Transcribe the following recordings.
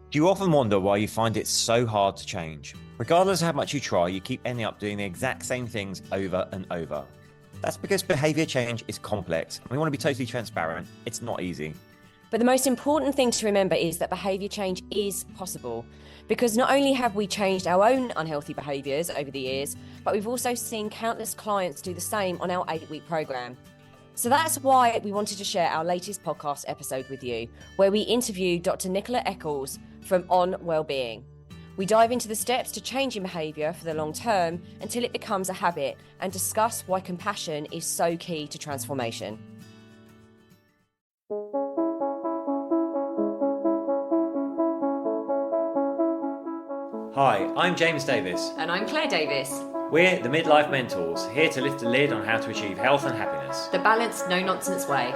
Do you often wonder why you find it so hard to change? Regardless of how much you try, you keep ending up doing the exact same things over and over. That's because behaviour change is complex, and we want to be totally transparent. It's not easy. But the most important thing to remember is that behaviour change is possible, because not only have we changed our own unhealthy behaviours over the years, but we've also seen countless clients do the same on our 8-week programme. So that's why we wanted to share our latest podcast episode with you, where we interview Dr Nicola Eccles from On Wellbeing. We dive into the steps to changing behaviour for the long term until it becomes a habit, and discuss why compassion is so key to transformation. Hi, I'm James Davis. And I'm Claire Davis. We're the Midlife Mentors, here to lift the lid on how to achieve health and happiness. The balanced, no-nonsense way.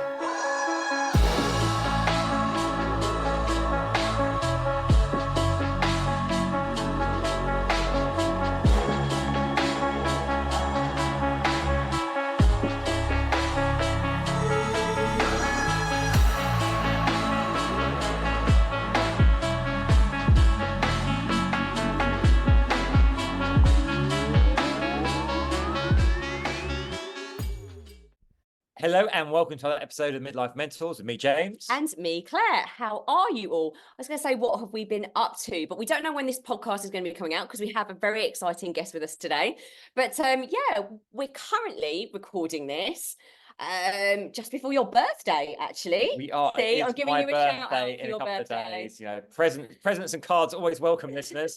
Hello and welcome to another episode of Midlife Mentors with me, James. And me, Claire. How are you all? I was going to say, what have we been up to? But we don't know when this podcast is going to be coming out because we have a very exciting guest with us today. But yeah, we're currently recording this just before your birthday, actually. We are. See, I'm giving you a shout out in for a couple your of birthday. days. You know, presents and cards always welcome, listeners.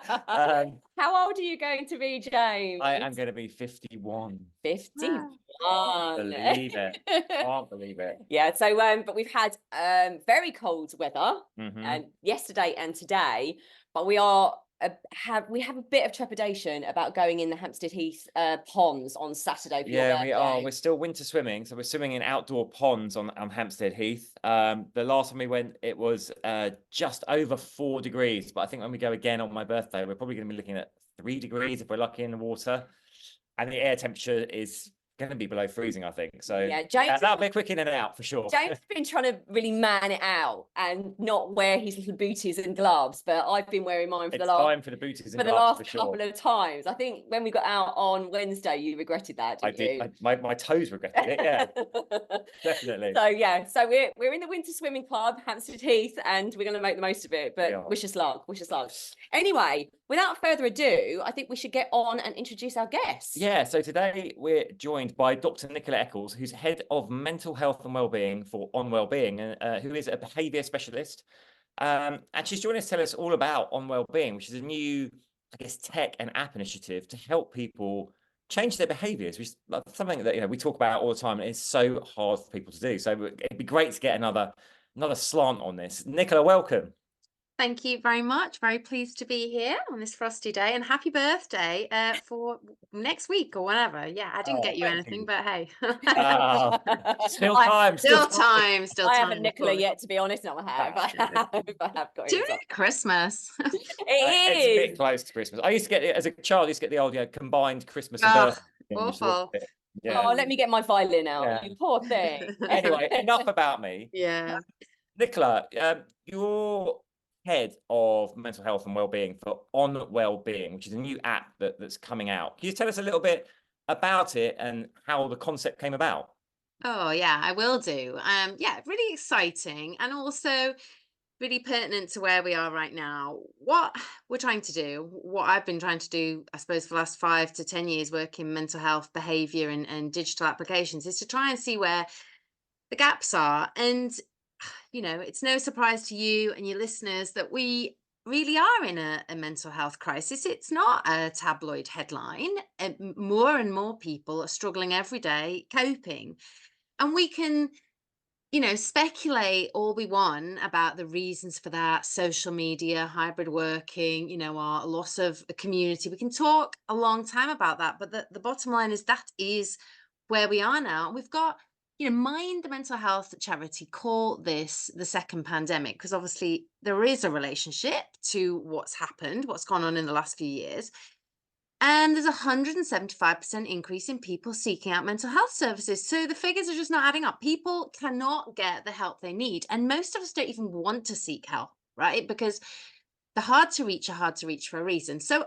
How old are you going to be, James? I am going to be 51. 51. Believe it. Can't believe it. Yeah. So, but we've had very cold weather yesterday and today, but we have a bit of trepidation about going in the Hampstead Heath ponds on Saturday. Yeah, we are. We're still winter swimming, so we're swimming in outdoor ponds on Hampstead Heath. The last time we went, it was just over 4 degrees, but I think when we go again on my birthday, we're probably going to be looking at 3 degrees if we're lucky in the water, and the air temperature is going to be below freezing, I think. So yeah, James, that'll be a quick in and out for sure. James has been trying to really man it out and not wear his little booties and gloves, but I've been wearing mine for the last couple of times. I think when we got out on Wednesday, you regretted that, didn't you? My toes regretted it, yeah. Definitely. So yeah, so we're in the winter swimming club, Hampstead Heath, and we're going to make the most of it, but wish us luck. Anyway, without further ado, I think we should get on and introduce our guests. Yeah, so today we're joined by Dr Nicola Eccles, who's head of mental health and wellbeing for On Wellbeing, who is a behaviour specialist. And she's joining us to tell us all about On Wellbeing, which is a new, I guess, tech and app initiative to help people change their behaviours, which is something that we talk about all the time, and it's so hard for people to do. So it'd be great to get another slant on this. Nicola, welcome. Thank you very much. Very pleased to be here on this frosty day, and happy birthday for next week or whenever. Yeah, I didn't get you anything, but hey. Still time. I haven't Nicola yet, to be honest. No, I have. I have got Doing it at Christmas. It is. It's a bit close to Christmas. I used to get it as a child. I used to get the old combined Christmas and birthday. Awful. Yeah. Oh, let me get my violin out. You poor thing. Anyway, enough about me. Yeah. Nicola, you're head of mental health and wellbeing for On Wellbeing, which is a new app that's coming out. Can you tell us a little bit about it and how the concept came about? Oh yeah, I will do. Yeah, really exciting, and also really pertinent to where we are right now. What we're trying to do, what I've been trying to do, I suppose, for the last 5 to 10 years working mental health, behaviour and digital applications, is to try and see where the gaps are. And it's no surprise to you and your listeners that we really are in a mental health crisis. It's not a tabloid headline. More and more people are struggling every day coping. And we can, speculate all we want about the reasons for that: social media, hybrid working, our loss of a community. We can talk a long time about that. But the bottom line is that is where we are now. We've got Mind the Mental Health charity call this the second pandemic, because obviously there is a relationship to what's gone on in the last few years. And there's a 175% increase in people seeking out mental health services. So the figures are just not adding up. People cannot get the help they need. And most of us don't even want to seek help right? Because the hard to reach are hard to reach for a reason. So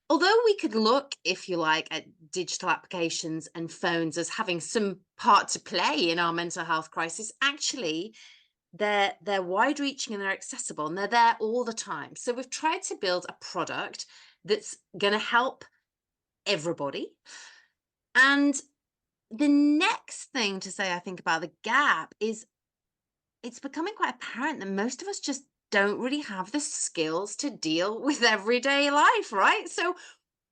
although we could look, if you like, at digital applications and phones as having some part to play in our mental health crisis, actually they're wide reaching and they're accessible and they're there all the time. So we've tried to build a product that's going to help everybody. And the next thing to say, I think, about the gap is it's becoming quite apparent that most of us just don't really have the skills to deal with everyday life, right? So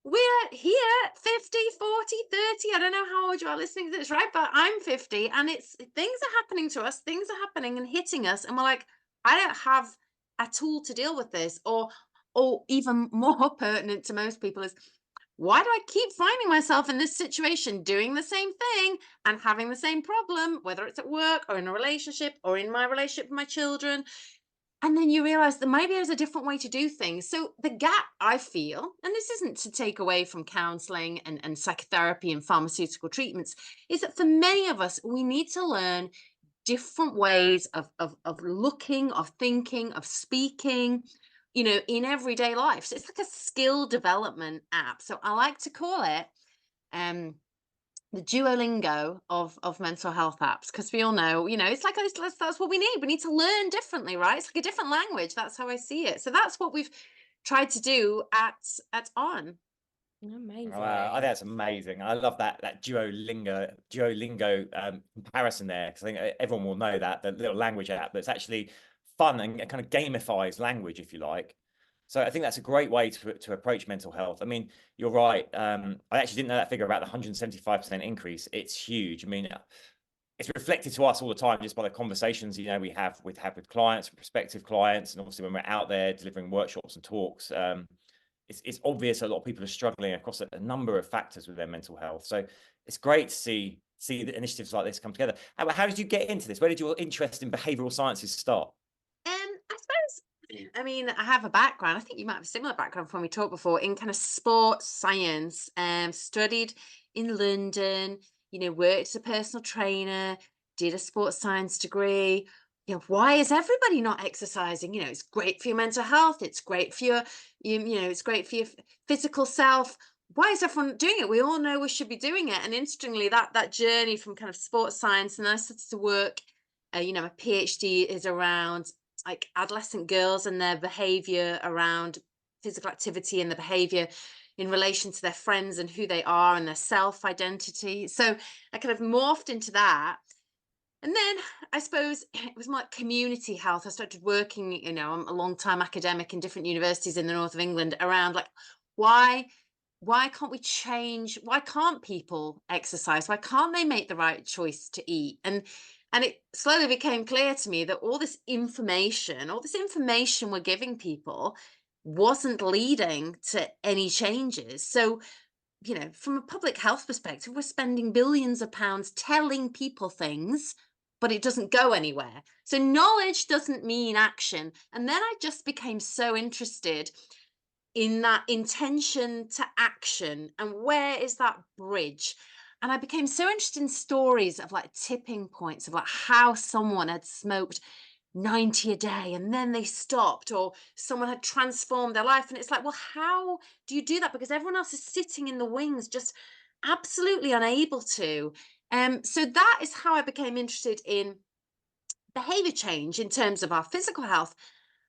we're here 50, 40, 30. I don't know how old you are listening to this, right? But I'm 50 and it's things are happening to us, things are happening and hitting us. And we're like, I don't have a tool to deal with this. Or even more pertinent to most people is, why do I keep finding myself in this situation doing the same thing and having the same problem, whether it's at work or in a relationship or in my relationship with my children? And then you realize that maybe there's a different way to do things. So the gap, I feel, and this isn't to take away from counseling and psychotherapy and pharmaceutical treatments, is that for many of us, we need to learn different ways of looking, of thinking, of speaking, in everyday life. So it's like a skill development app. So I like to call it um the Duolingo of mental health apps, because we all know, it's like that's what we need. We need to learn differently, right? It's like a different language. That's how I see it. So that's what we've tried to do at On. Amazing. Wow, I think that's amazing. I love that Duolingo comparison there, because I think everyone will know that the little language app that's actually fun and kind of gamifies language, if you like. So I think that's a great way to approach mental health. I mean, you're right. I actually didn't know that figure about the 175% increase. It's huge. I mean, it's reflected to us all the time just by the conversations we have with clients and prospective clients, and obviously when we're out there delivering workshops and talks. It's obvious a lot of people are struggling across a number of factors with their mental health. So it's great to see the initiatives like this come together. How did you get into this? Where did your interest in behavioural sciences start? I suppose, I mean, I have a background. I think you might have a similar background from we talked before in kind of sports science. Studied in London, worked as a personal trainer, did a sports science degree. Why is everybody not exercising? It's great for your mental health. It's great for it's great for your physical self. Why is everyone doing it? We all know we should be doing it. And interestingly, that journey from kind of sports science, and I started to work. My PhD is around like adolescent girls and their behavior around physical activity and the behavior in relation to their friends and who they are and their self identity. So I kind of morphed into that. And then I suppose it was more like community health. I started working, I'm a long time academic in different universities in the north of England around like why can't we change? Why can't people exercise? Why can't they make the right choice to eat? And it slowly became clear to me that all this information we're giving people wasn't leading to any changes. So, from a public health perspective, we're spending billions of pounds telling people things, but it doesn't go anywhere. So knowledge doesn't mean action. And then I just became so interested in that intention to action and where is that bridge. And I became so interested in stories of like tipping points of like how someone had smoked 90 a day and then they stopped, or someone had transformed their life. And it's like, well, how do you do that? Because everyone else is sitting in the wings just absolutely unable to. So that is how I became interested in behavior change in terms of our physical health.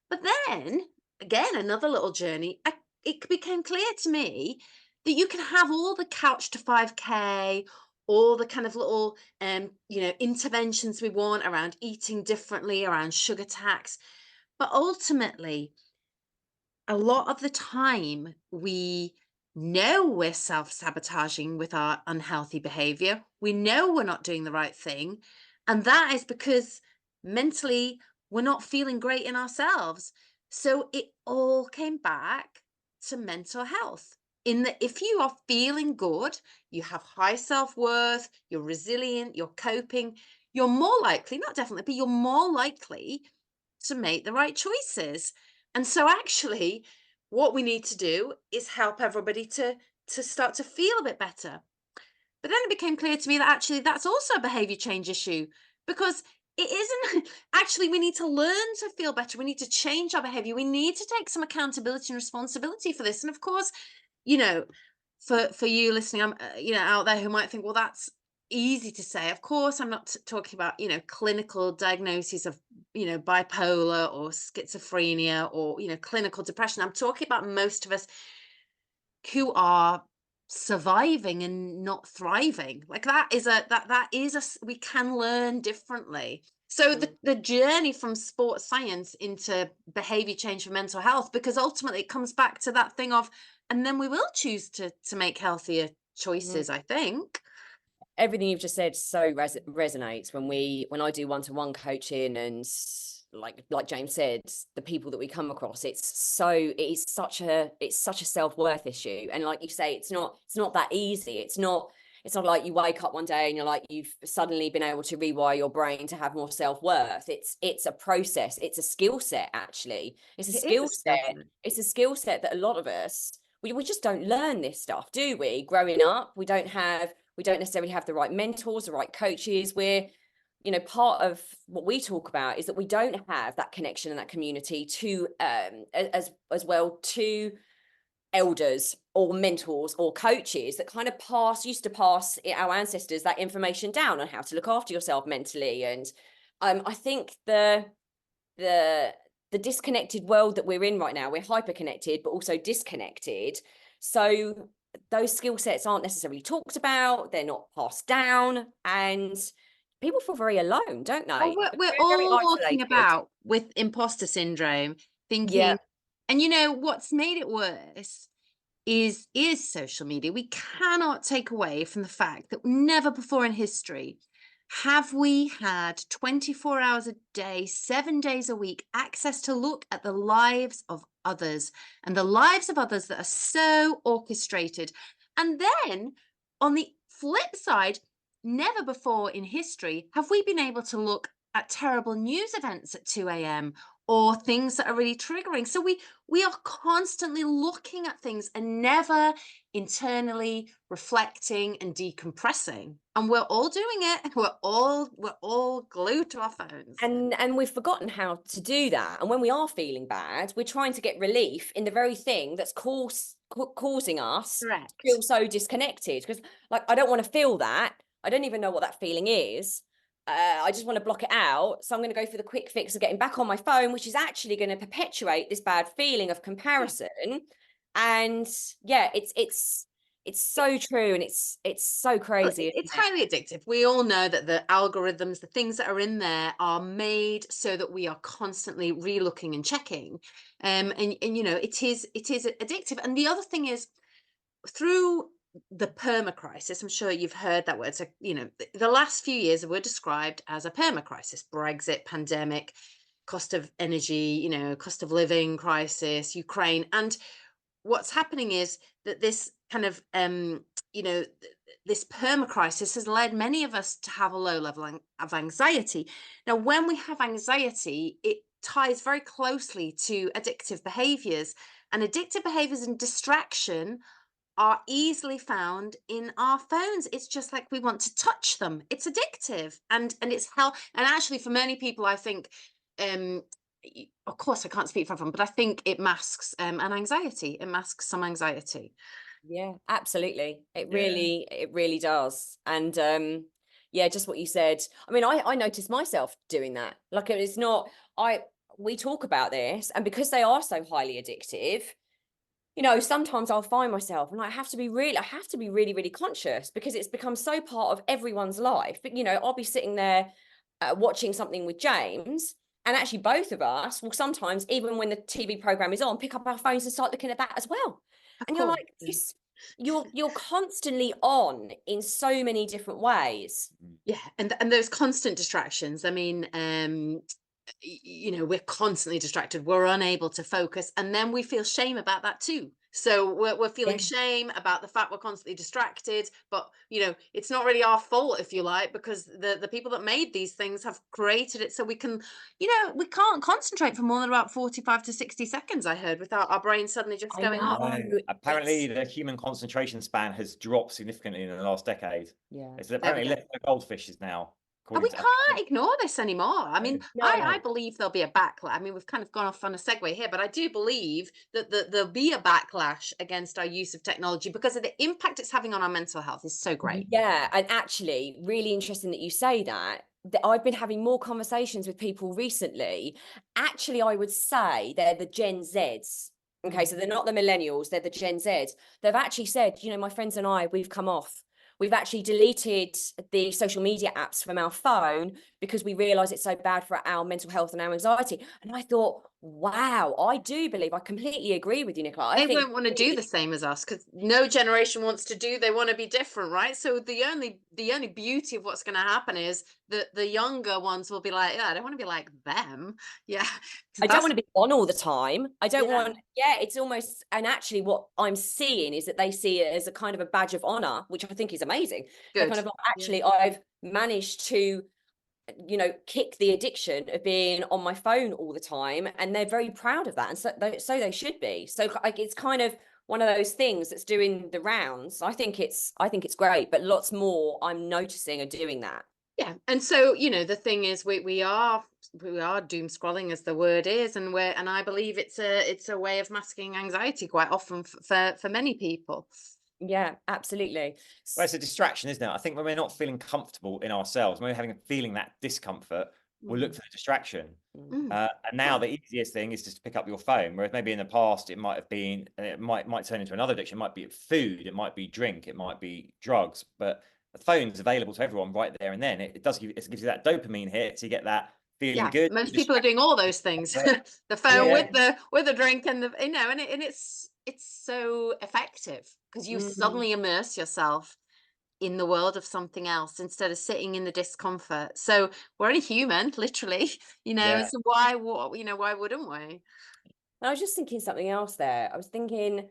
But then again, another little journey, it became clear to me that you can have all the couch to 5K, all the kind of little interventions we want around eating differently, around sugar tax, but ultimately a lot of the time we know we're self-sabotaging with our unhealthy behavior. We know we're not doing the right thing, and that is because mentally we're not feeling great in ourselves. So it all came back to mental health. In that, if you are feeling good, you have high self-worth, you're resilient, you're coping, you're more likely, not definitely, but you're more likely to make the right choices. And so actually what we need to do is help everybody to start to feel a bit better. But then it became clear to me that actually that's also a behavior change issue, because it isn't actually, we need to learn to feel better. We need to change our behavior. We need to take some accountability and responsibility for this. And of course, you know, for you listening, out there who might think, well, that's easy to say. Of course, I'm not talking about, clinical diagnoses of, bipolar or schizophrenia or, clinical depression. I'm talking about most of us who are surviving and not thriving. Like we can learn differently. So the journey from sports science into behavior change for mental health, because ultimately it comes back to that thing of, and then we will choose to make healthier choices, I think. Everything you've just said so resonates when I do one-to-one coaching, and like James said, the people that we come across, it's such a self-worth issue. And like you say, it's not that easy. It's not like you wake up one day and you're like, you've suddenly been able to rewire your brain to have more self-worth. It's a process. It's a skill set, actually. It's a skill set. It's a skill set that a lot of us, we just don't learn this stuff, do we? Growing up, we don't necessarily have the right mentors, the right coaches. We're, part of what we talk about is that we don't have that connection and that community to as well to elders or mentors or coaches that kind of used to pass our ancestors that information down on how to look after yourself mentally. And I think the disconnected world that we're in right now, we're hyper connected but also disconnected, so those skill sets aren't necessarily talked about, they're not passed down, and people feel very alone, don't they? Oh, we're Very all walking isolated. about with imposter syndrome, Yeah. thinking, and what's made it worse is social media. We cannot take away from the fact that never before in history have we had 24 hours a day, 7 days a week, access to look at the lives of others, and the lives of others that are so orchestrated. And then on the flip side, never before in history have we been able to look at terrible news events at 2 a.m. or things that are really triggering. So we are constantly looking at things and never internally reflecting and decompressing. And we're all doing it. We're all glued to our phones. And we've forgotten how to do that. And when we are feeling bad, we're trying to get relief in the very thing that's causing us Correct. to feel so disconnected. Because, like, I don't want to feel that. I don't even know what that feeling is. I just want to block it out. So I'm going to go for the quick fix of getting back on my phone, which is actually going to perpetuate this bad feeling of comparison. And yeah, it's so true, and it's so crazy. It's highly addictive. We all know that the algorithms, the things that are in there, are made so that we are constantly re-looking and checking. And it is addictive. And the other thing is, through the perma crisis, I'm sure you've heard that word. So, the last few years were described as a perma crisis: Brexit, pandemic, cost of energy, cost of living crisis, Ukraine. And what's happening is that this kind of, this perma crisis has led many of us to have a low level of anxiety. Now, when we have anxiety, it ties very closely to addictive behaviors, and distraction are easily found in our phones. It's just like we want to touch them. It's addictive, and it's hell. And actually, for many people, I think, of course, I can't speak for everyone, but I think it masks an anxiety. It masks some anxiety. Yeah, absolutely. It really does. And yeah, just what you said. I mean, I noticed myself doing that. Like, it's not, we talk about this, and because they are so highly addictive, sometimes I'll find myself, and I have to be really, really conscious, because it's become so part of everyone's life. But, I'll be sitting there watching something with James, and actually both of us will sometimes, even when the TV program is on, pick up our phones and start looking at that as well. And you're like, you're constantly on in so many different ways. Yeah, and those constant distractions. I mean, we're constantly distracted. We're unable to focus, and then we feel shame about that too. So we're feeling shame about the fact we're constantly distracted, but it's not really our fault, if you like, because the people that made these things have created it so we can, we can't concentrate for more than about 45 to 60 seconds, I heard, without our brain suddenly just going off. Apparently the human concentration span has dropped significantly in the last decade. Yeah. It's apparently left the goldfishes now. And we according to can't ignore this anymore. I mean, No, I believe there'll be a backlash. I mean, we've kind of gone off on a segue here, but I do believe that there'll be a backlash against our use of technology because of the impact it's having on our mental health is so great. Yeah, and actually, really interesting that you say that. That I've been having more conversations with people recently. Actually, I would say they're the Gen Zs. Okay, so they're not the millennials, they're the Gen Zs. They've actually said, you know, my friends and I, we've come off. We've actually deleted the social media apps from our phone because we realize it's so bad for our mental health and our anxiety. And I thought, wow, I do believe, I completely agree with you, Nicola. I They think won't want to do the same as us because no generation wants to do. They want to be different, right? So the only beauty of what's going to happen is that the younger ones will be like, yeah, I don't want to be like them. Yeah, I don't want to be on all the time. I don't Yeah. want, yeah, it's almost, and actually what I'm seeing is that they see it as a kind of a badge of honor, which I think is amazing. They're Good. kind of like, actually, I've managed to, you know, kick the addiction of being on my phone all the time. And they're very proud of that. And so they should be. So like, it's kind of one of those things that's doing the rounds. I think it's great, but lots more I'm noticing are doing that. Yeah, and so the thing is, we are doom scrolling, as the word is, and I believe it's a way of masking anxiety quite often for many people. Yeah, absolutely. Well, it's a distraction, isn't it? I think when we're not feeling comfortable in ourselves, when we're feeling that discomfort, we'll look for the distraction. Mm. And now the easiest thing is just to pick up your phone, whereas maybe in the past it might have been, it might turn into another addiction. It might be food, it might be drink, it might be drugs, but the phone's available to everyone right there and then. It gives you that dopamine hit, so you get that feeling Yeah, good. most people are doing all those things. The phone Yeah. with the drink and and it's so effective because you suddenly immerse yourself in the world of something else instead of sitting in the discomfort. So we're only human, literally, Yeah. so why why wouldn't we? And I was just thinking something else there. I was thinking,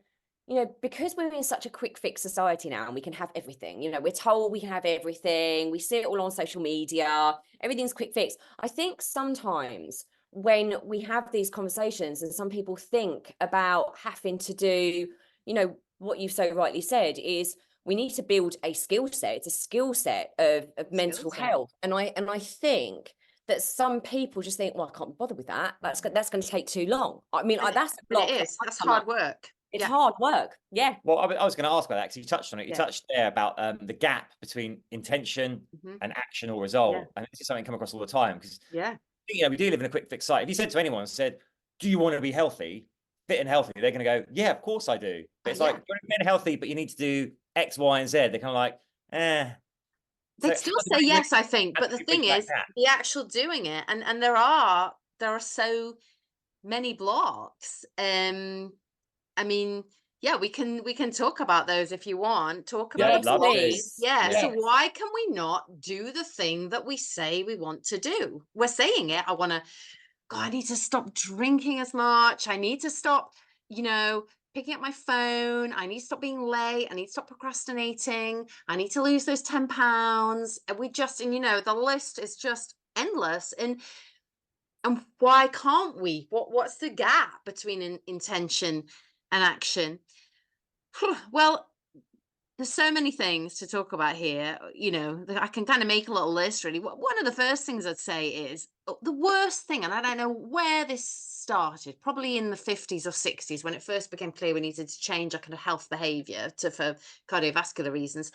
you know, because we're in such a quick fix society now and we can have everything, you know, we're told we can have everything, we see it all on social media, everything's quick fix. I think sometimes when we have these conversations and some people think about having to do, you know, what you've so rightly said is we need to build a skill set. It's a skill set of mental Set. health. And I think that some people just think, well, I can't be bothered with that. That's going to take too long. I mean, that's a And it block that is. I That's come up. hard work. It's Yeah. hard work. Yeah. Well, I was going to ask about that because you touched on it. You Yeah. touched there about the gap between intention and action or result. And this is something I come across all the time because Yeah. we do live in a quick fix society. If you said to anyone, do you want to be healthy, fit and healthy? They're going to go, yeah, of course I do. But it's like, you want to be fit and healthy, but you need to do X, Y, and Z. They're kind of like, eh. They'd So still how do say we yes, I think. how But do the we thing bridge that is, gap? the actual doing it, and there are so many blocks. I mean, yeah, we can talk about those if you want. Talk Yeah, about I the would Yes, love to. blocks. please. Yeah. Yeah. So Yes. why can we not do the thing that we say we want to do? We're saying it. God, I need to stop drinking as much. I need to stop, picking up my phone. I need to stop being late. I need to stop procrastinating. I need to lose those 10 pounds. And the list is just endless. And why can't we? What's the gap between intention and action? Well, there's so many things to talk about here. I can kind of make a little list, really. One of the first things I'd say is the worst thing, and I don't know where this started, probably in the 50s or 60s when it first became clear we needed to change our kind of health behavior for cardiovascular reasons,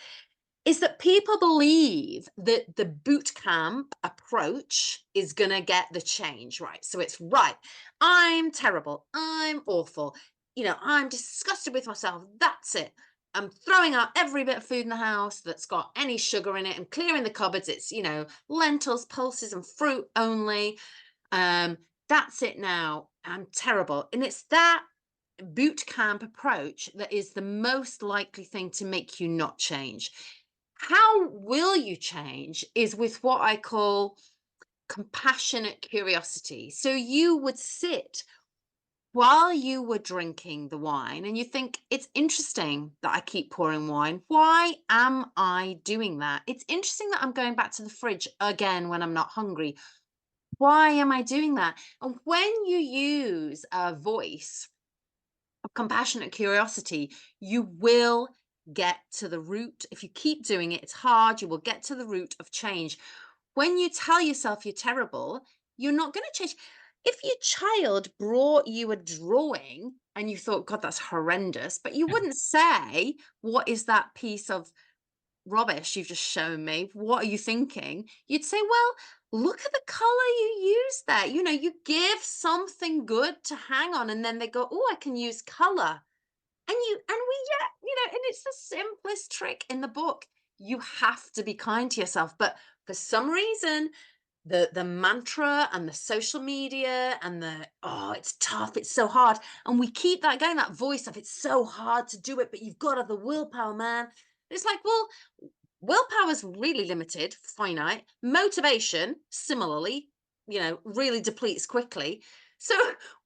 is that people believe that the boot camp approach is going to get the change, right? So it's right. I'm terrible. I'm awful. I'm disgusted with myself. That's it. I'm throwing out every bit of food in the house that's got any sugar in it and clearing the cupboards. It's, lentils, pulses, and fruit only. That's it now. I'm terrible. And it's that boot camp approach that is the most likely thing to make you not change. How will you change is with what I call compassionate curiosity. So you would sit while you were drinking the wine and you think, it's interesting that I keep pouring wine. Why am I doing that? It's interesting that I'm going back to the fridge again when I'm not hungry. Why am I doing that? And when you use a voice of compassionate curiosity, you will get to the root. If you keep doing it, it's hard, you will get to the root of change. when you tell yourself you're terrible, you're not going to change. If your child brought you a drawing and you thought, God, that's horrendous, but you wouldn't say, what is that piece of rubbish you've just shown me? What are you thinking? You'd say, well, look at the color you use there. You know, you give something good to hang on, and then they go, oh, I can use color. And and it's the simplest trick in the book. You have to be kind to yourself. But for some reason, the mantra and the social media and it's tough, it's so hard. And we keep that going, that voice of it's so hard to do it, but you've got to have the willpower, man. It's like, well, willpower is really limited, finite. Motivation, similarly, really depletes quickly. So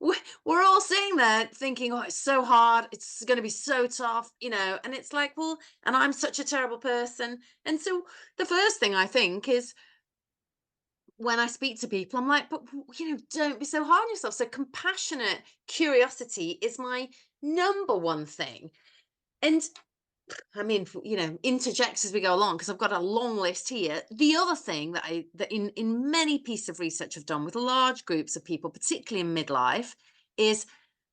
we're all sitting there thinking, oh, it's so hard. It's going to be so tough, and it's like, well, and I'm such a terrible person. And so the first thing I think is, when I speak to people, I'm like, but don't be so hard on yourself. So compassionate curiosity is my number one thing. And I mean, interject as we go along, because I've got a long list here. The other thing that in many pieces of research I've done with large groups of people, particularly in midlife, is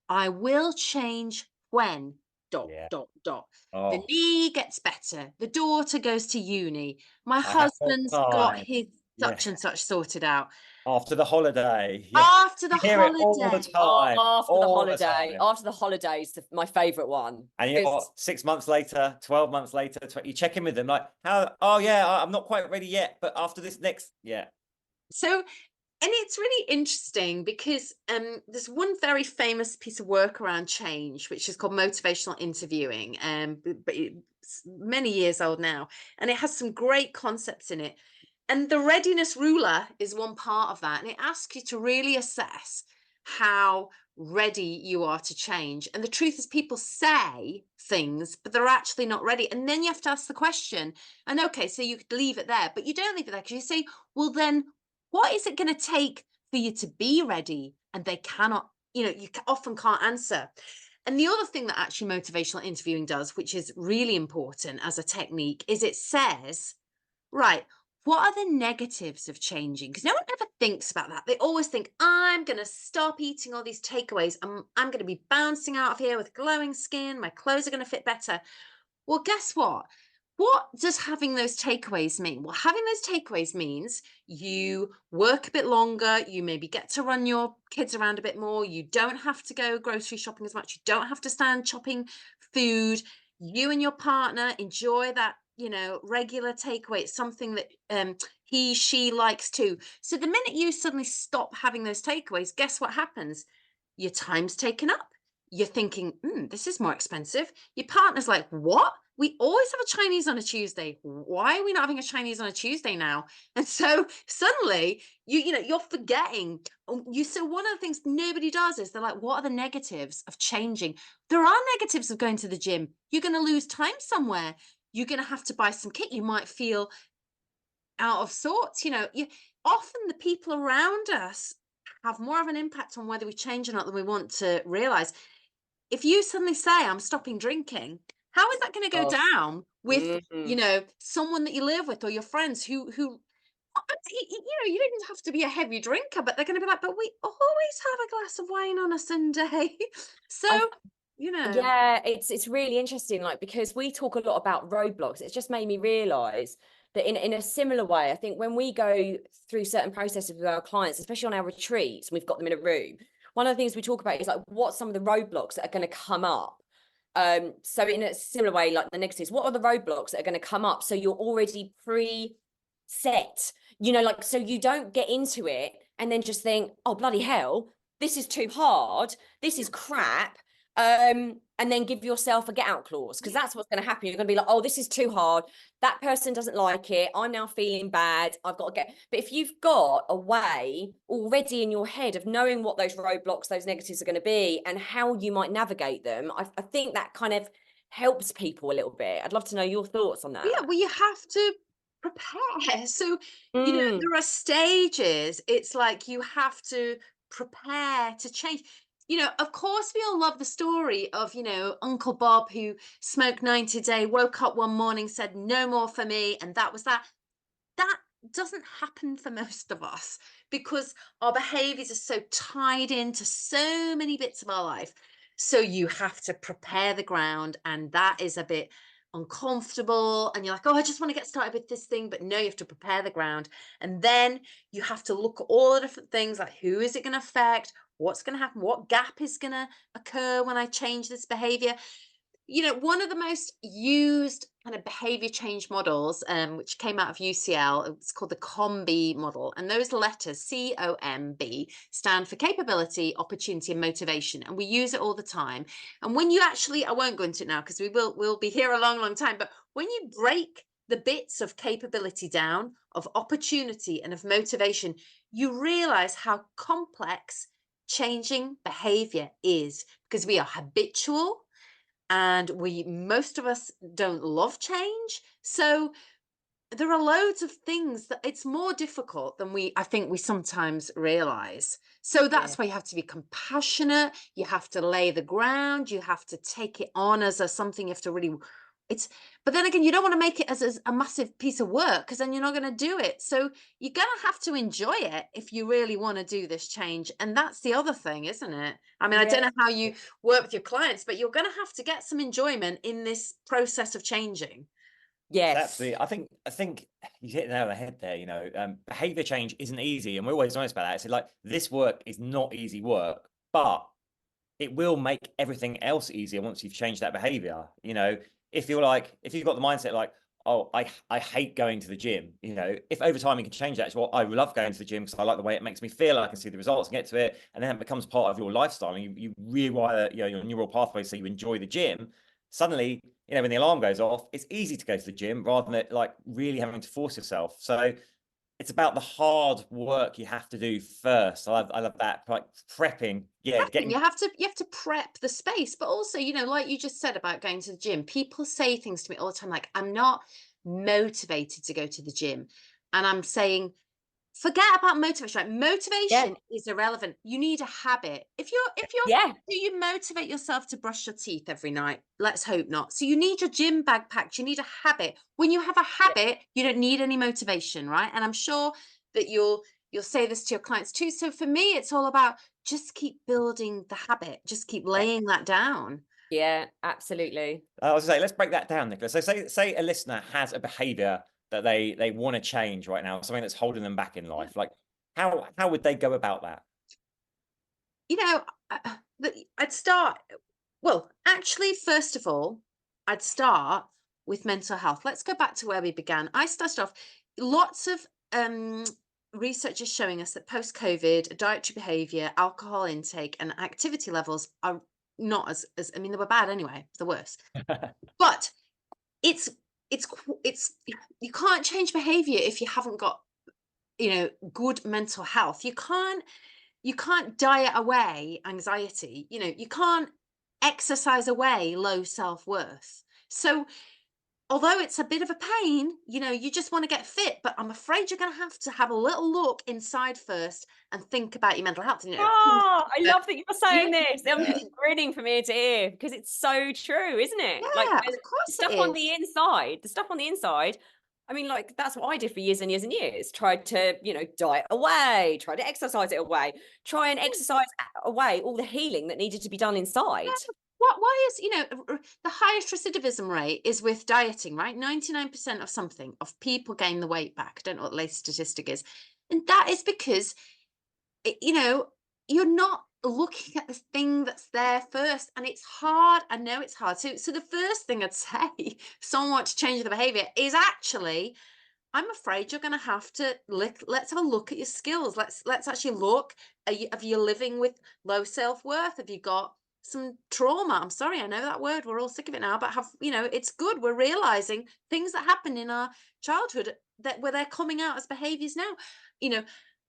I will change when dot Yeah. dot dot. The Oh, knee gets better. The daughter goes to uni. My I have more husband's got time. his Yeah. such and such sorted out. After the holiday. Yeah. After the You hear it all the holiday. time. After the All the holiday, time. after the holidays, my favorite one. And you know what? 6 months later, 12 months later, you check in with them like, how? Oh yeah, I'm not quite ready yet, but after this next, yeah. So, and it's really interesting because there's one very famous piece of work around change, which is called motivational interviewing, but it's many years old now, and it has some great concepts in it. And the readiness ruler is one part of that, and it asks you to really assess how ready you are to change. And the truth is, people say things, but they're actually not ready. And then you have to ask the question. And okay, so you could leave it there, but you don't leave it there, because you say, well, then what is it going to take for you to be ready? And they cannot, often can't answer. And the other thing that actually motivational interviewing does, which is really important as a technique, is it says, right, what are the negatives of changing? Because no one ever thinks about that. They always think, I'm going to stop eating all these takeaways. I'm going to be bouncing out of here with glowing skin. My clothes are going to fit better. Well, guess what? What does having those takeaways mean? Well, having those takeaways means you work a bit longer, you maybe get to run your kids around a bit more, you don't have to go grocery shopping as much, you don't have to stand chopping food, you and your partner enjoy that, regular takeaway. It's something that she likes too. So the minute you suddenly stop having those takeaways, guess what happens? Your time's taken up. You're thinking, this is more expensive. Your partner's like, what? We always have a Chinese on a Tuesday. Why are we not having a Chinese on a Tuesday now? And so suddenly you're forgetting. So one of the things nobody does is they're like, what are the negatives of changing? There are negatives of going to the gym. You're going to lose time somewhere. You're going to have to buy some kit. You might feel out of sorts. Often the people around us have more of an impact on whether we change or not than we want to realize. If you suddenly say, I'm stopping drinking, how is that going to go Oh, down with, mhm. someone that you live with or your friends who, you don't have to be a heavy drinker, but they're going to be like, but we always have a glass of wine on a Sunday. So, I you know, Yeah, it's really interesting, like, because we talk a lot about roadblocks. It's just made me realize that in a similar way, I think when we go through certain processes with our clients, especially on our retreats, and we've got them in a room, one of the things we talk about is like, what's some of the roadblocks that are going to come up? So in a similar way, like the negatives, what are the roadblocks that are going to come up? So you're already pre-set, like, so you don't get into it and then just think, oh, bloody hell, this is too hard. This is crap. And then give yourself a get out clause, because that's what's going to happen. You're going to be like, oh, this is too hard. That person doesn't like it. I'm now feeling bad. I've got to get. But if you've got a way already in your head of knowing what those roadblocks, those negatives are going to be and how you might navigate them, I think that kind of helps people a little bit. I'd love to know your thoughts on that. yeah, well, you have to prepare. So, there are stages. It's like you have to prepare to change. Of course, we all love the story of, Uncle Bob who smoked 90 a day, woke up one morning, said, no more for me. And that was that. That doesn't happen for most of us because our behaviors are so tied into so many bits of our life. So you have to prepare the ground, and that is a bit uncomfortable. And you're like, oh, I just want to get started with this thing. But no, you have to prepare the ground. And then you have to look at all the different things, like who is it going to affect? What's going to happen? What gap is going to occur when I change this behavior? One of the most used kind of behavior change models, which came out of UCL, it's called the COMB model. And those letters, COMB, stand for capability, opportunity, and motivation. And we use it all the time. And when you actually, I won't go into it now because we'll be here a long, long time. But when you break the bits of capability down, of opportunity, and of motivation, you realize how complex changing behavior is, because we are habitual, and most of us don't love change. So there are loads of things that it's more difficult than I think we sometimes realize. So Yeah. that's why you have to be compassionate, you have to lay the ground, you have to take it on as something you have to really, it's, but then again, you don't want to make it as a massive piece of work, because then you're not going to do it. So you're going to have to enjoy it if you really want to do this change. And that's the other thing, isn't it? I mean, I Yeah. don't know how you work with your clients, but you're going to have to get some enjoyment in this process of changing. It's Yes. absolutely. I think you hit the nail on the head there. Behavior change isn't easy, and we're always honest about that. It's like this work is not easy work, but it will make everything else easier once you've changed that behavior. If you've got the mindset like, oh, I hate going to the gym. If over time you can change that to, well, I love going to the gym because I like the way it makes me feel. I can see the results and get to it, and then it becomes part of your lifestyle, and you rewire your neural pathways so you enjoy the gym. Suddenly, when the alarm goes off, it's easy to go to the gym rather than like really having to force yourself. So it's about the hard work you have to do first. I love that, like prepping. Yeah, Prepping, you have to prep the space, but also, like you just said about going to the gym, people say things to me all the time like, I'm not motivated to go to the gym. And I'm saying, forget about motivation. Like, Yeah. motivation is irrelevant. You need a habit. If you're Yeah. do you motivate yourself to brush your teeth every night? Let's hope not. So you need your gym bag packed. You need a habit. When you have a habit, you don't need any motivation, right? And I'm sure that you'll say this to your clients too. So for me, it's all about just keep building the habit. Just keep yeah. laying that down. Yeah, absolutely. I was gonna say, let's break that down, Nicholas. So say a listener has a behavior that they want to change right now, something that's holding them back in life. Like how would they go about that? You know, I'd start, well, actually, first of all, I'd start with mental health. Let's go back to where we began. I started off, lots of research is showing us that post-COVID, dietary behavior, alcohol intake, and activity levels are not as I mean, they were bad anyway, the worst. But it's it's you can't change behavior if you haven't got, good mental health. You can't diet away anxiety. You can't exercise away low self-worth. So although it's a bit of a pain, you just want to get fit, but I'm afraid you're going to have a little look inside first and think about your mental health. Oh, I love that you're Yeah, saying this. I'm grinning from ear to ear because it's so true, isn't it? Like yeah, of the course it stuff on is. the inside, I mean, like that's what I did for years and years and years. Tried to, diet away, try to exercise it away, try and exercise away all the healing that needed to be done inside. Why is, the highest recidivism rate is with dieting, right? 99% of something of people gain the weight back. I don't know what the latest statistic is. And that is because, you know, you're not looking at the thing that's there first. And it's hard. I know it's hard. So the first thing I'd say, if someone wants to change the behavior, is actually, I'm afraid you're going to have to let's have a look at your skills. Let's actually look. Are you living with low self-worth? Have you got some trauma? I'm sorry, I know that word. We're all sick of it now, but it's good. We're realizing things that happened in our childhood where they're coming out as behaviors now. You know,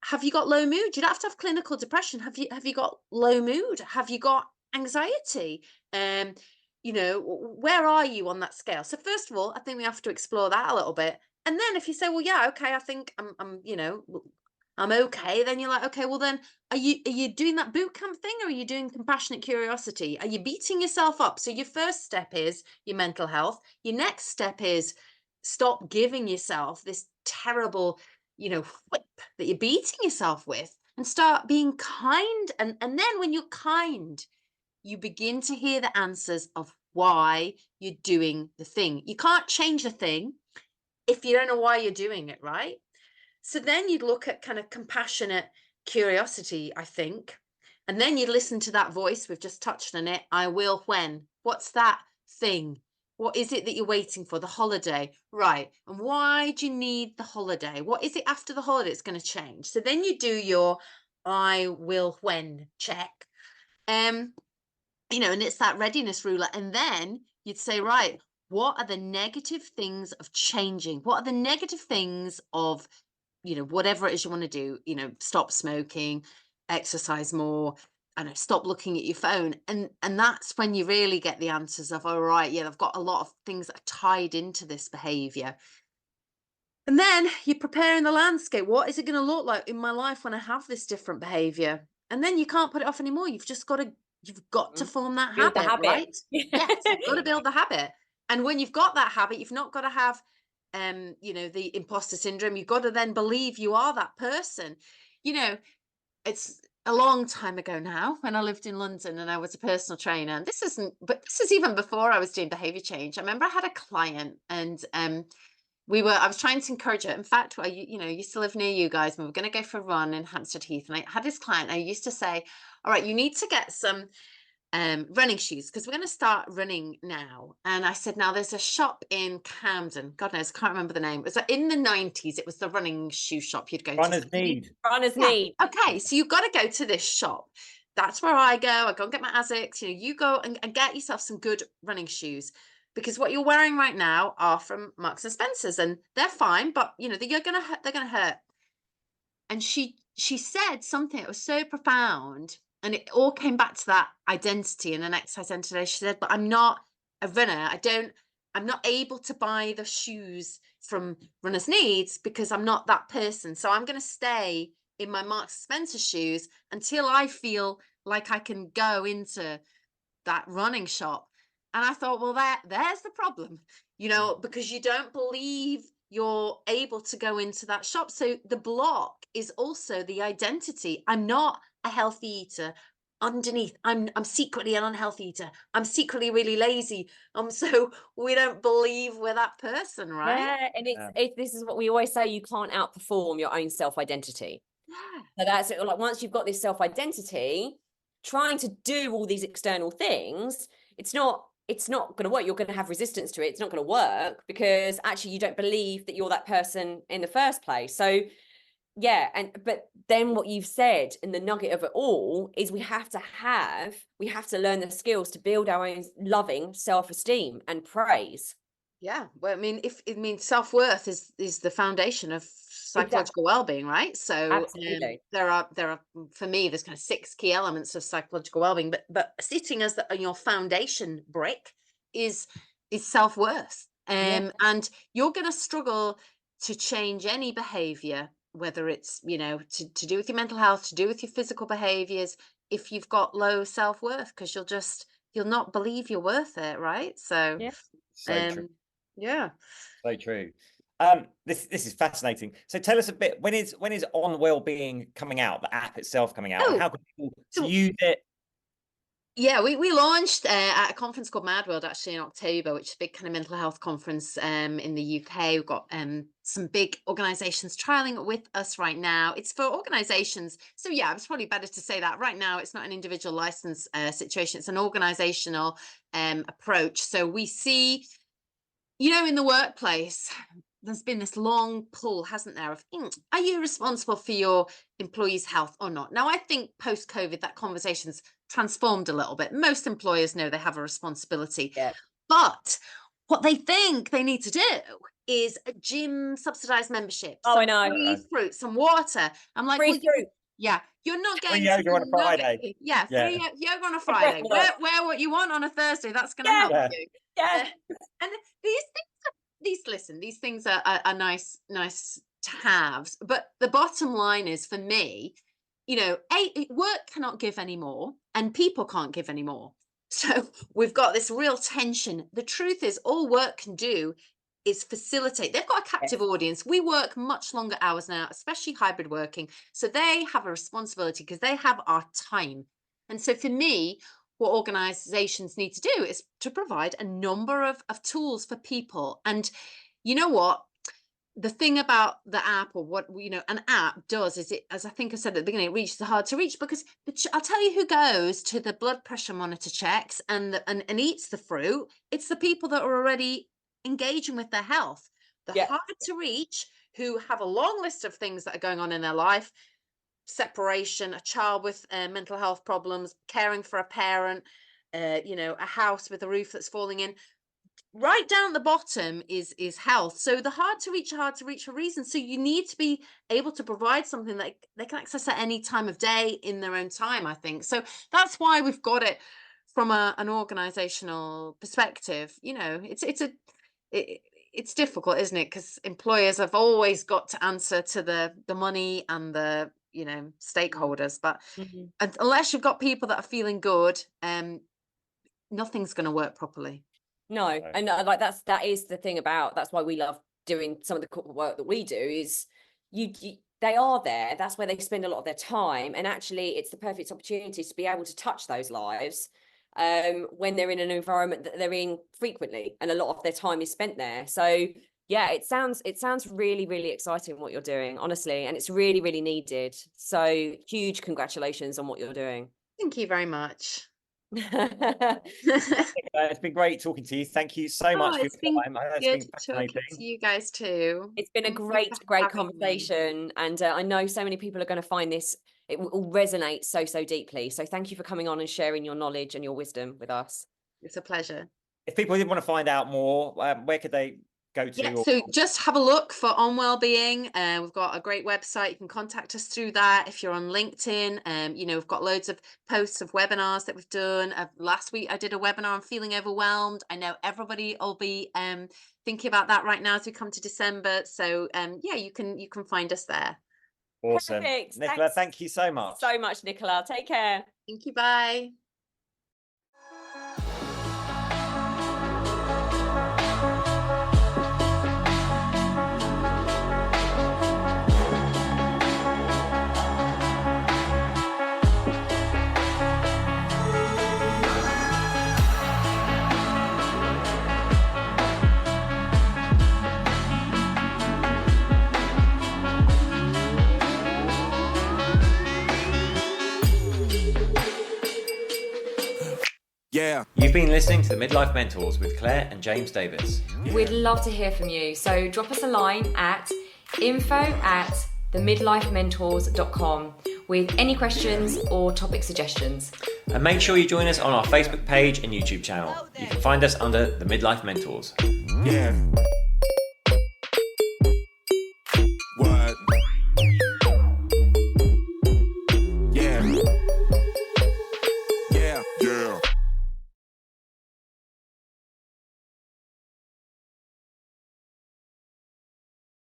have you got low mood? You don't have to have clinical depression. Have you got low mood? Have you got anxiety? Where are you on that scale? So first of all, I think we have to explore that a little bit. And then if you say, well, yeah, okay, I think I'm okay, then you're like, okay, well then are you doing that boot camp thing, or are you doing compassionate curiosity? Are you beating yourself up? So your first step is your mental health. Your next step is stop giving yourself this terrible whip that you're beating yourself with, and start being kind. And then when you're kind, you begin to hear the answers of why you're doing the thing. You can't change the thing if you don't know why you're doing it, right? So then you'd look at kind of compassionate curiosity, I think. And then you'd listen to that voice. We've just touched on it. I will when. What's that thing? What is it that you're waiting for? The holiday. Right. And why do you need the holiday? What is it after the holiday that's going to change? So then you do your I will when check. And it's that readiness ruler. And then you'd say, right, what are the negative things of changing? What are the negative things of whatever it is you want to do, stop smoking, exercise more, and stop looking at your phone. And that's when you really get the answers of, all right, yeah, I've got a lot of things that are tied into this behavior. And then you're preparing the landscape. What is it going to look like in my life when I have this different behavior? And then you can't put it off anymore. You've got to form that Build the habit, habit. right? Yes, you've got to build the habit. And when you've got that habit, you've not got to have the imposter syndrome. You've got to then believe you are that person. It's a long time ago now when I lived in London and I was a personal trainer. And this is even before I was doing behavior change. I remember I had a client, and I was trying to encourage her. In fact, I used to live near you guys, and we were going to go for a run in Hampstead Heath. And I had this client, I used to say, all right, you need to get some running shoes, because we're going to start running now. And I said, now there's a shop in Camden, God knows, I can't remember the name. It was in the 90s. It was the running shoe shop you'd go Runners to. need. Runners Yeah. need. Okay, so you've got to go to this shop. That's where I go and get my Asics. You go and get yourself some good running shoes, because what you're wearing right now are from Marks and Spencer's, and they're fine, but they're gonna hurt. And she said something that was so profound, and it all came back to that identity and an exercise identity. She said, but I'm not a runner. I'm not able to buy the shoes from Runners Needs because I'm not that person. So I'm going to stay in my Marks and Spencer shoes until I feel like I can go into that running shop. And I thought, well, there's the problem, because you don't believe you're able to go into that shop. So the block is also the identity. I'm not a healthy eater. Underneath, I'm secretly an unhealthy eater. I'm secretly really lazy. So we don't believe we're that person, right? Yeah, and this is what we always say: you can't outperform your own self-identity. Yeah. So that's it. Like, once you've got this self-identity, trying to do all these external things, it's not going to work. You're going to have resistance to it. It's not going to work because actually you don't believe that you're that person in the first place. So yeah, but then what you've said in the nugget of it all is we have to learn the skills to build our own loving self-esteem and praise. Yeah, well, I mean, self-worth is the foundation of psychological well-being, right? So Absolutely. there are for me, there's kind of 6 key elements of psychological well-being, but sitting as your foundation brick is self-worth. Yeah. And you're going to struggle to change any behavior, whether it's to do with your mental health, to do with your physical behaviors, if you've got low self-worth, because you'll not believe you're worth it, right? So Yeah. So true. yeah. So true. This is fascinating. So tell us a bit, when is On Wellbeing coming out, the app itself coming out, and how can people use it? Yeah, we launched at a conference called Mad World actually in October, which is a big kind of mental health conference in the UK. We've got some big organizations trialing it with us right now. It's for organizations. So yeah, it's probably better to say that right now. It's not an individual license situation. It's an organizational approach. So we see, in the workplace, there's been this long pull, hasn't there, of are you responsible for your employees' health or not? Now, I think post-COVID, that conversation's transformed a little bit. Most employers know they have a responsibility. Yeah. But what they think they need to do is a gym subsidized membership. Oh, I know. Free fruit, some water. I'm like, Free well, fruit. yeah, you're not Free getting yoga on a Friday. Yeah, Yeah. free yoga on a Friday. Wear what you want on a Thursday. That's going to help you. Yeah. And these things are nice to have, but the bottom line is, for me, work cannot give anymore and people can't give anymore. So we've got this real tension. The truth is, all work can do is facilitate. They've got a captive audience. We work much longer hours now, especially hybrid working. So they have a responsibility because they have our time. And so for me, what organizations need to do is to provide a number of tools for people. And you know what? The thing about the app, or what, you know, an app does is, it, as I think I said at the beginning, it reaches the hard to reach, because I'll tell you who goes to the blood pressure monitor checks and eats the fruit. It's the people that are already engaging with their health. The hard to reach, who have a long list of things that are going on in their life: separation, a child with mental health problems, caring for a parent, you know, a house with a roof that's falling in. Right down the bottom is health. So the hard to reach are hard to reach for a reason. So you need to be able to provide something that they can access at any time of day in their own time, I think. So that's why we've got it from an organizational perspective. You know, it's difficult, isn't it? Because employers have always got to answer to the money and the, you know, stakeholders. But unless you've got people that are feeling good, nothing's going to work properly. No, and like that is the thing about, that's why we love doing some of the corporate work that we do, is you they are there. That's where they spend a lot of their time, and actually it's the perfect opportunity to be able to touch those lives when they're in an environment that they're in frequently, and a lot of their time is spent there. So yeah, it sounds really, really exciting what you're doing, honestly, and it's really, really needed. So huge congratulations on what you're doing. Thank you very much. It's been great talking to you. Thank you so much for your time. It's been fascinating. To you guys too. It's been a great conversation, and I know so many people are going to find this, it will resonate so deeply. So thank you for coming on and sharing your knowledge and your wisdom with us. It's a pleasure. If people did want to find out more, where could they go to? Yeah, so just have a look for On Wellbeing. We've got a great website. You can contact us through that. If you're on LinkedIn, you know, we've got loads of posts of webinars that we've done. Last week I did a webinar on feeling overwhelmed. I know everybody will be thinking about that right now as we come to December. So yeah, you can find us there. Awesome. Perfect. Nicola, thank you so much. So much, Nicola. Take care. Thank you. Bye. Yeah. You've been listening to the Midlife Mentors with Claire and James Davis. We'd love to hear from you. So drop us a line at info@themidlifementors.com with any questions or topic suggestions. And make sure you join us on our Facebook page and YouTube channel. You can find us under the Midlife Mentors. Yeah.